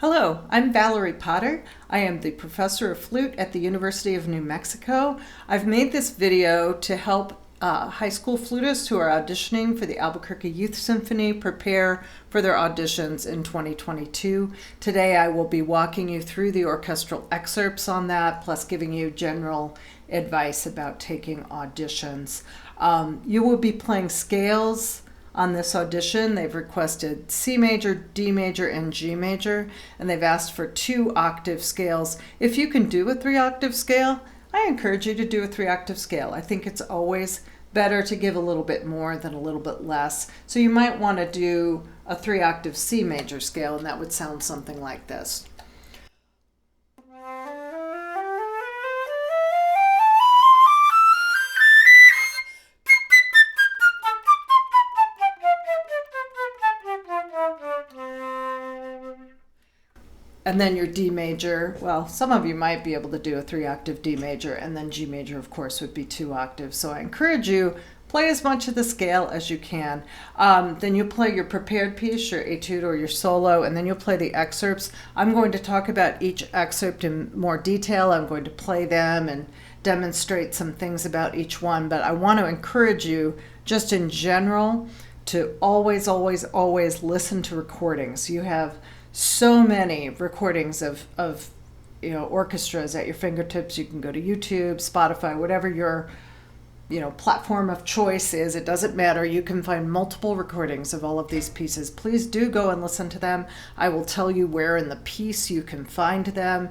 Hello, I'm Valerie Potter. I am the professor of flute at the University of New Mexico. I've made this video to help high school flutists who are auditioning for the Albuquerque Youth Symphony prepare for their auditions in 2022. Today I will be walking you through the orchestral excerpts on that, plus giving you general advice about taking auditions. You will be playing scales on this audition. They've requested C major, D major, and G major, and they've asked for 2-octave scales. If you can do a 3-octave scale, I encourage you to do a 3-octave scale. I think it's always better to give a little bit more than a little bit less. So you might want to do a 3-octave C major scale, and that would sound something like this. And then your D major, well, some of you might be able to do a 3-octave D major, and then G major, of course, would be 2 octaves. So I encourage you, play as much of the scale as you can. Then you play your prepared piece, your etude or your solo, and then you'll play the excerpts. I'm going to talk about each excerpt in more detail. I'm going to play them and demonstrate some things about each one, but I want to encourage you, just in general, to always, always, always listen to recordings. You have so many recordings of orchestras at your fingertips. You can go to YouTube, Spotify, whatever your platform of choice is. It doesn't matter. You can find multiple recordings of all of these pieces. Please do go and listen to them. I will tell you where in the piece you can find them.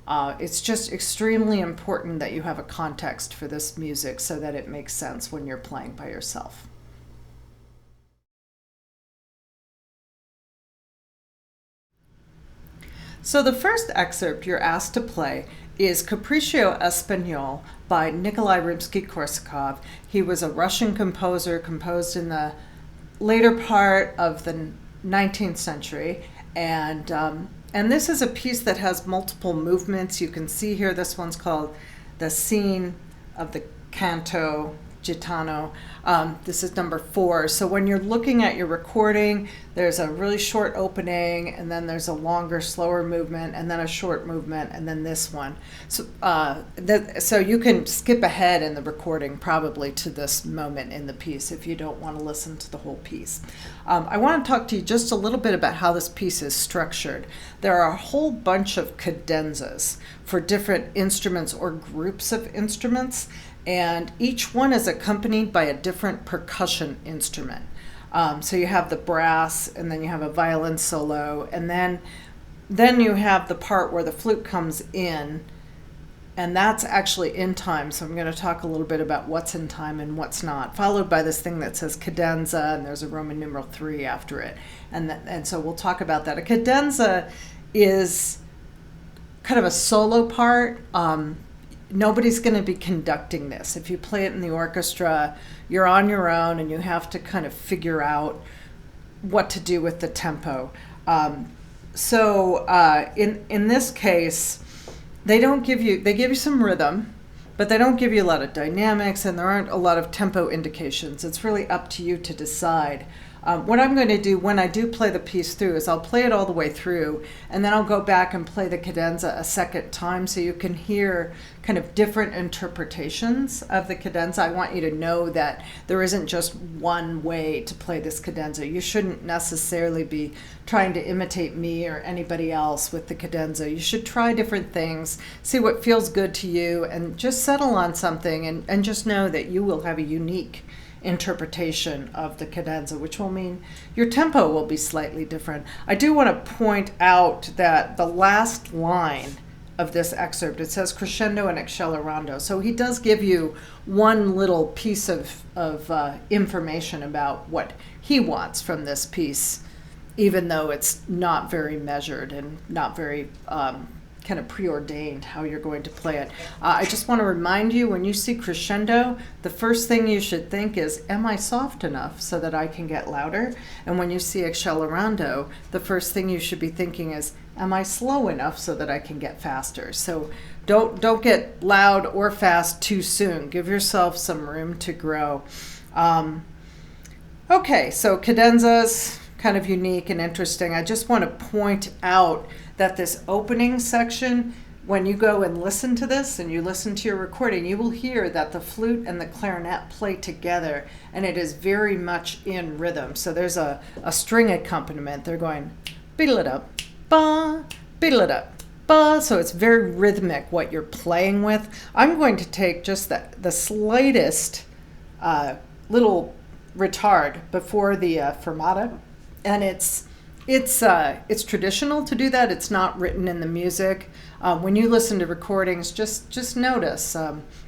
It's just extremely important that you have a context for this music so that it makes sense when you're playing by yourself. So the first excerpt you're asked to play is Capriccio Espagnol by Nikolai Rimsky-Korsakov. He was a Russian composer, composed in the later part of the 19th century. And this is a piece that has multiple movements. You can see here, this one's called The Scene of the Canto Gitano. This is number 4. So when you're looking at your recording, there's a really short opening, and then there's a longer, slower movement, and then a short movement, and then this one. So you can skip ahead in the recording probably to this moment in the piece if you don't want to listen to the whole piece. I want to talk to you just a little bit about how this piece is structured. There are a whole bunch of cadenzas for different instruments or groups of instruments, and each one is accompanied by a different percussion instrument. So you have the brass, and then you have a violin solo, and then you have the part where the flute comes in, and that's actually in time. So I'm going to talk a little bit about what's in time and what's not, followed by this thing that says cadenza, and there's a Roman numeral 3 after it. And so we'll talk about that. A cadenza is kind of a solo part. Nobody's going to be conducting this. If you play it in the orchestra, you're on your own, and you have to kind of figure out what to do with the tempo. In this case, they give you some rhythm, but they don't give you a lot of dynamics, and there aren't a lot of tempo indications. It's really up to you to decide. What I'm going to do when I do play the piece through is I'll play it all the way through, and then I'll go back and play the cadenza a second time so you can hear kind of different interpretations of the cadenza. I want you to know that there isn't just one way to play this cadenza. You shouldn't necessarily be trying to imitate me or anybody else with the cadenza. You should try different things, see what feels good to you, and just settle on something, and just know that you will have a unique interpretation of the cadenza, which will mean your tempo will be slightly different. I do want to point out that the last line of this excerpt, it says crescendo and accelerando. So he does give you one little piece of information about what he wants from this piece, even though it's not very measured and not very kind of preordained how you're going to play it. I just want to remind you, when you see crescendo, the first thing you should think is, am I soft enough so that I can get louder? And when you see accelerando, the first thing you should be thinking is, am I slow enough so that I can get faster? So don't get loud or fast too soon. Give yourself some room to grow. Okay, so cadenzas, kind of unique and interesting. I just want to point out that this opening section, when you go and listen to this and you listen to your recording, you will hear that the flute and the clarinet play together, and it is very much in rhythm. So there's a string accompaniment. They're going beedle-it-up, ba, beedle-it-up, ba. So it's very rhythmic what you're playing with. I'm going to take just the slightest little retard before the fermata, and it's traditional to do that. It's not written in the music. When you listen to recordings, just notice,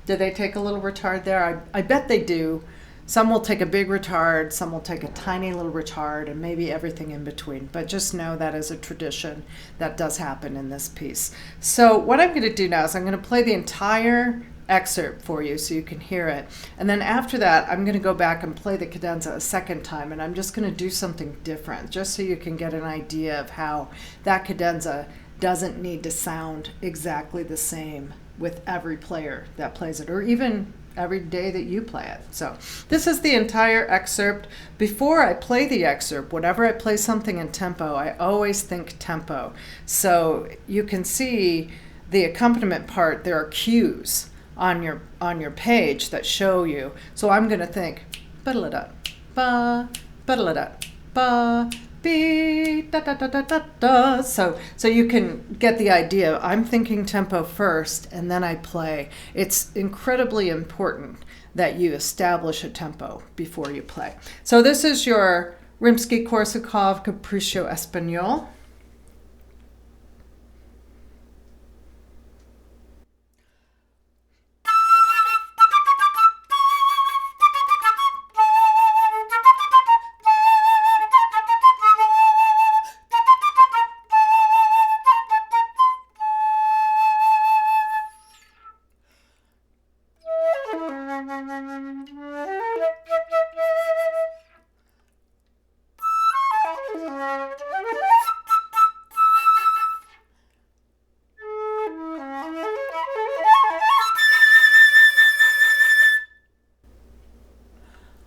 do they take a little retard there? I bet they do. Some will take a big retard, some will take a tiny little retard, and maybe everything in between. But just know that is a tradition that does happen in this piece. So what I'm going to do now is I'm going to play the entire excerpt for you so you can hear it. And then after that, I'm going to go back and play the cadenza a second time, and I'm just going to do something different, just so you can get an idea of how that cadenza doesn't need to sound exactly the same with every player that plays it, or even every day that you play it. So this is the entire excerpt. Before I play the excerpt, whenever I play something in tempo, I always think tempo. So you can see the accompaniment part, there are cues on your page that show you. So I'm going to think ba-da-da, ba, ba-da-da, ba, be, da da da da da da. So you can get the idea. I'm thinking tempo first, and then I play. It's incredibly important that you establish a tempo before you play. So this is your Rimsky-Korsakov Capriccio Espagnol.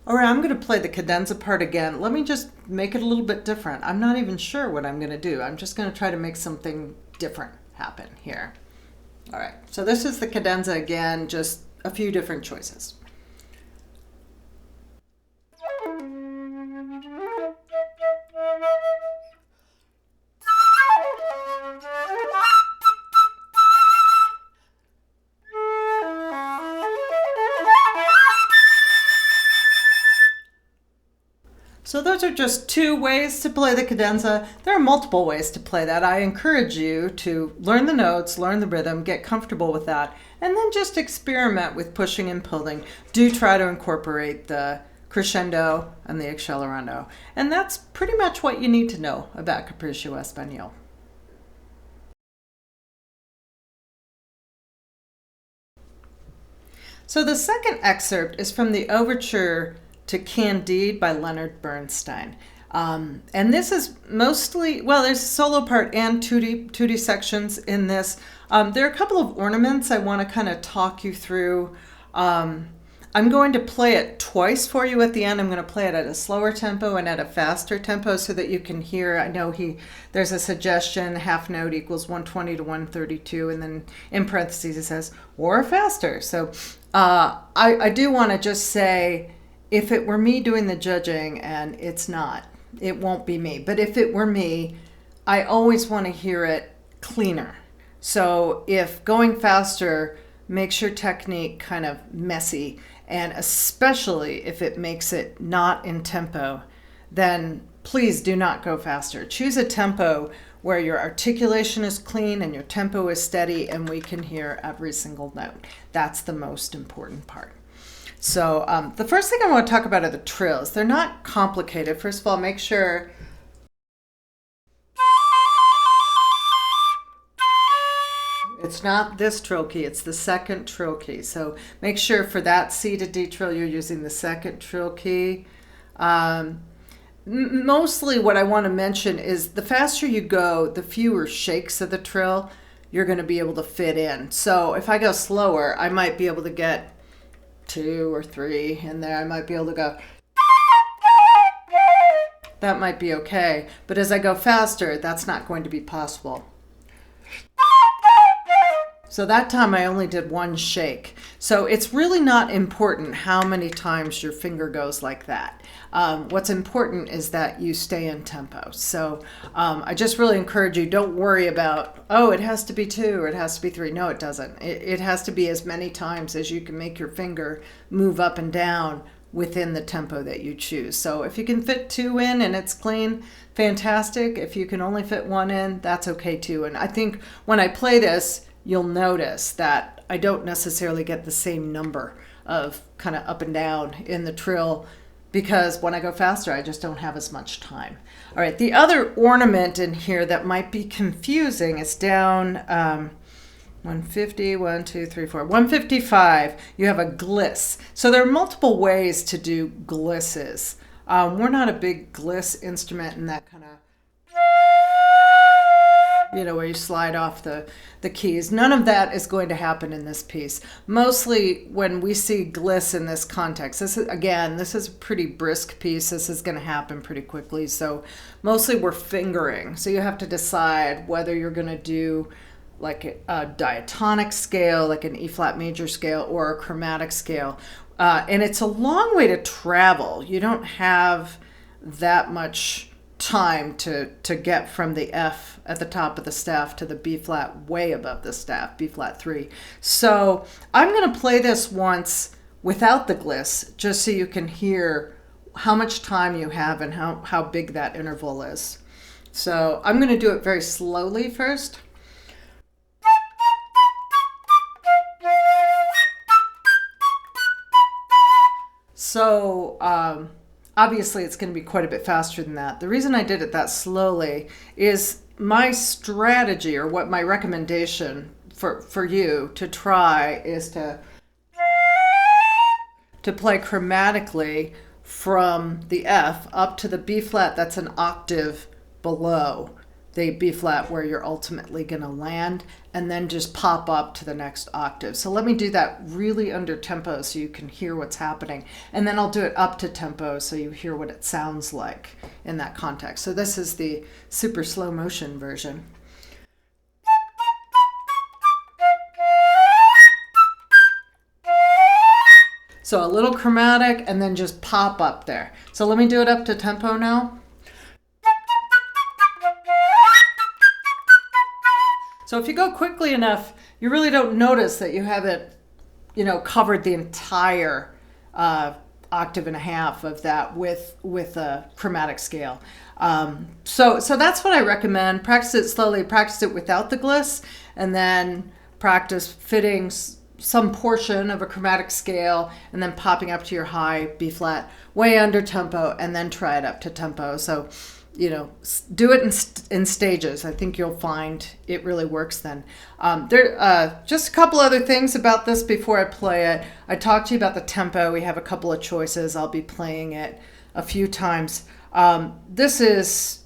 All right, I'm going to play the cadenza part again. Let me just make it a little bit different. I'm not even sure what I'm going to do. I'm just going to try to make something different happen here. All right, so this is the cadenza again, just a few different choices. So those are just two ways to play the cadenza. There are multiple ways to play that. I encourage you to learn the notes, learn the rhythm, get comfortable with that, and then just experiment with pushing and pulling. Do try to incorporate the crescendo and the accelerando. And that's pretty much what you need to know about Capriccio Espagnol. So the second excerpt is from the overture to Candide by Leonard Bernstein. And this is mostly, well, there's a solo part and tutti sections in this. There are a couple of ornaments I want to kind of talk you through. I'm going to play it twice for you at the end. I'm going to play it at a slower tempo and at a faster tempo so that you can hear. I know there's a suggestion, half note equals 120 to 132, and then in parentheses it says, or faster. So I do want to just say, if it were me doing the judging, and it's not, it won't be me. But if it were me, I always want to hear it cleaner. So if going faster makes your technique kind of messy, and especially if it makes it not in tempo, then please do not go faster. Choose a tempo where your articulation is clean and your tempo is steady and we can hear every single note. That's the most important part. So the first thing I want to talk about are the trills. They're not complicated. First of all, make sure it's not this trill key, it's the second trill key. So make sure for that C to D trill, you're using the second trill key. Mostly what I want to mention is the faster you go, the fewer shakes of the trill you're going to be able to fit in. So if I go slower, I might be able to get 2 or 3 in there. I might be able to go. that might be okay. But as I go faster, that's not going to be possible. So that time I only did one shake. So it's really not important how many times your finger goes like that. What's important is that you stay in tempo. So I just really encourage you, don't worry about, oh, it has to be 2 or it has to be 3. No, it doesn't. It has to be as many times as you can make your finger move up and down within the tempo that you choose. So if you can fit 2 in and it's clean, fantastic. If you can only fit 1 in, that's okay too. And I think when I play this, you'll notice that I don't necessarily get the same number of kind of up and down in the trill, because when I go faster, I just don't have as much time. All right, the other ornament in here that might be confusing is down 150, 1, 2, 3, 4, 155. You have a gliss. So there are multiple ways to do glisses. We're not a big gliss instrument in that kind of, where you slide off the keys. None of that is going to happen in this piece. Mostly when we see gliss in this context, this is a pretty brisk piece. This is going to happen pretty quickly. So mostly we're fingering. So you have to decide whether you're going to do like a diatonic scale, like an E flat major scale, or a chromatic scale. And it's a long way to travel. You don't have that much time to get from the F at the top of the staff to the B flat way above the staff, B flat 3. So I'm going to play this once without the gliss, just so you can hear how much time you have and how big that interval is. So I'm going to do it very slowly first. So obviously it's going to be quite a bit faster than that. The reason I did it that slowly is my strategy, or what my recommendation for you to try, is to play chromatically from the F up to the B flat that's an octave below the B flat where you're ultimately going to land, and then just pop up to the next octave. So let me do that really under tempo so you can hear what's happening. And then I'll do it up to tempo so you hear what it sounds like in that context. So this is the super slow motion version. So a little chromatic and then just pop up there. So let me do it up to tempo now. So if you go quickly enough, you really don't notice that you haven't, covered the entire octave and a half of that with a chromatic scale. So that's what I recommend. Practice it slowly. Practice it without the gliss, and then practice fitting some portion of a chromatic scale and then popping up to your high B flat way under tempo, and then try it up to tempo. So do it in stages. I think you'll find it really works then. Just a couple other things about this before I play it. I talked to you about the tempo. We have a couple of choices. I'll be playing it a few times. This is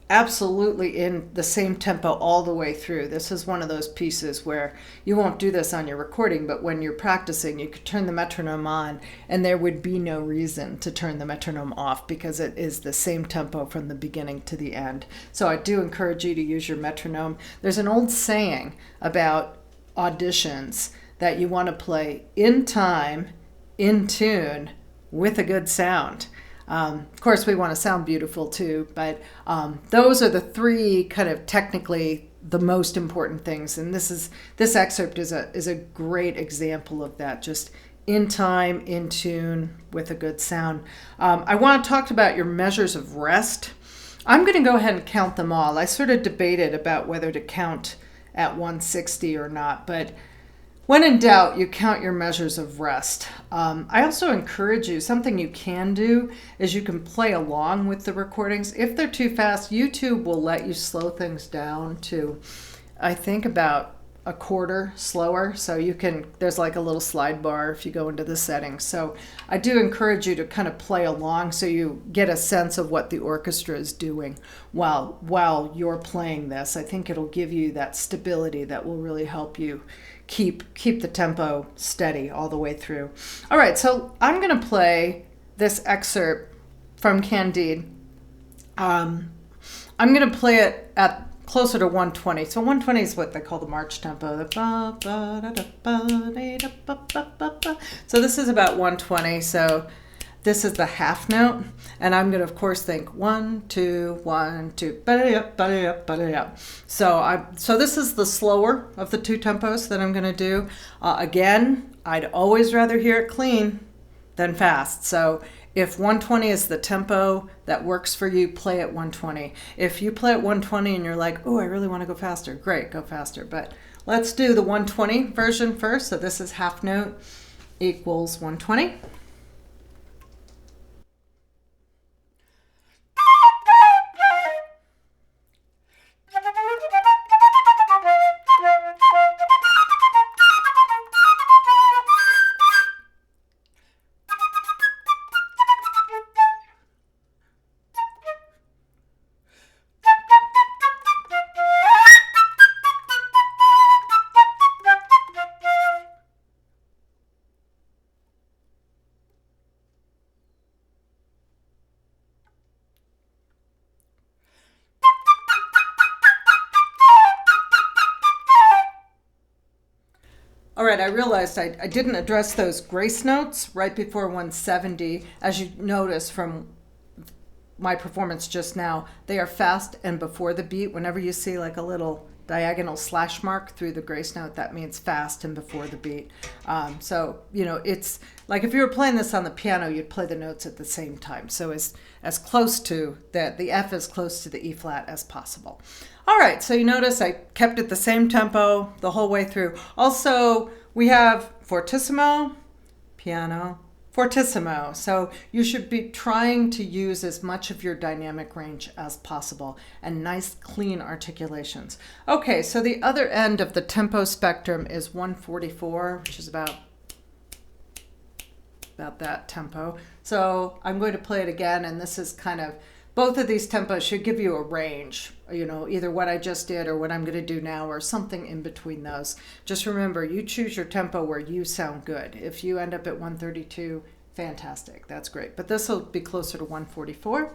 absolutely in the same tempo all the way through. This is one of those pieces where you won't do this on your recording, but when you're practicing, you could turn the metronome on and there would be no reason to turn the metronome off, because it is the same tempo from the beginning to the end. So I do encourage you to use your metronome. There's an old saying about auditions that you want to play in time, in tune, with a good sound. Of course, we want to sound beautiful too, but those are the 3 kind of technically the most important things. And this excerpt is a great example of that. Just in time, in tune, with a good sound. I want to talk about your measures of rest. I'm going to go ahead and count them all. I sort of debated about whether to count at 160 or not, but when in doubt, you count your measures of rest. I also encourage you, something you can do is you can play along with the recordings. If they're too fast, YouTube will let you slow things down to, I think, about a quarter slower. So there's like a little slide bar if you go into the settings. So I do encourage you to kind of play along so you get a sense of what the orchestra is doing while you're playing this. I think it'll give you that stability that will really help you keep the tempo steady all the way through. All right, so I'm going to play this excerpt from Candide I'm going to play it at closer to 120. So 120 is what they call the march tempo. So this is about 120. So this is the half note, and I'm going to, of course, think 1, 2, 1, 2. So this is the slower of the two tempos that I'm going to do. Again, I'd always rather hear it clean than fast. So if 120 is the tempo that works for you, play at 120. If you play at 120 and you're like, oh, I really want to go faster, great, go faster. But let's do the 120 version first. So this is half note equals 120. All right, I realized I didn't address those grace notes right before 170. As you notice from my performance just now, they are fast and before the beat. Whenever you see like a little diagonal slash mark through the grace note, that means fast and before the beat. So, it's like if you were playing this on the piano, you'd play the notes at the same time. So as close to that, the F as close to the E flat as possible. All right, so you notice I kept it the same tempo the whole way through. Also, we have fortissimo, piano, fortissimo. So you should be trying to use as much of your dynamic range as possible and nice clean articulations. Okay, so the other end of the tempo spectrum is 144, which is about that tempo. So I'm going to play it again, and this is kind of, both of these tempos should give you a range, either what I just did or what I'm going to do now or something in between those. Just remember, you choose your tempo where you sound good. If you end up at 132, fantastic, that's great. But this will be closer to 144.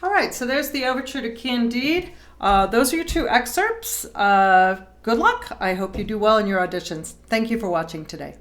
All right, so there's the Overture to Candide. Those are your two excerpts. Good luck. I hope you do well in your auditions. Thank you for watching today.